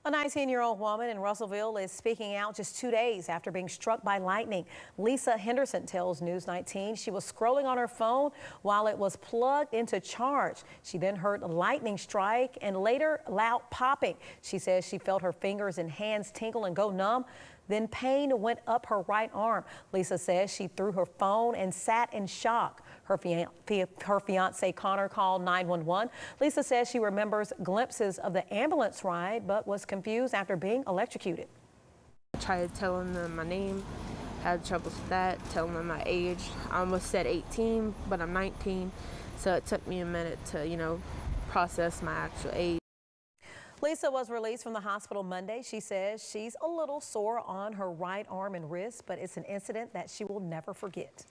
A 19-year-old woman in Russellville is speaking out just 2 days after being struck by lightning. Lisa Henderson tells News 19 she was scrolling on her phone while it was plugged into charge. She then heard a lightning strike and later loud popping. She says she felt her fingers and hands tingle and go numb. Then pain went up her right arm. Lisa says she threw her phone and sat in shock. Her fiance Connor called 911. Lisa says she remembers glimpses of the ambulance ride, but was confused after being electrocuted. I tried telling them my name, had troubles with that, telling them my age. I almost said 18, but I'm 19, so it took me a minute to, process my actual age. Lisa was released from the hospital Monday. She says she's a little sore on her right arm and wrist, but it's an incident that she will never forget.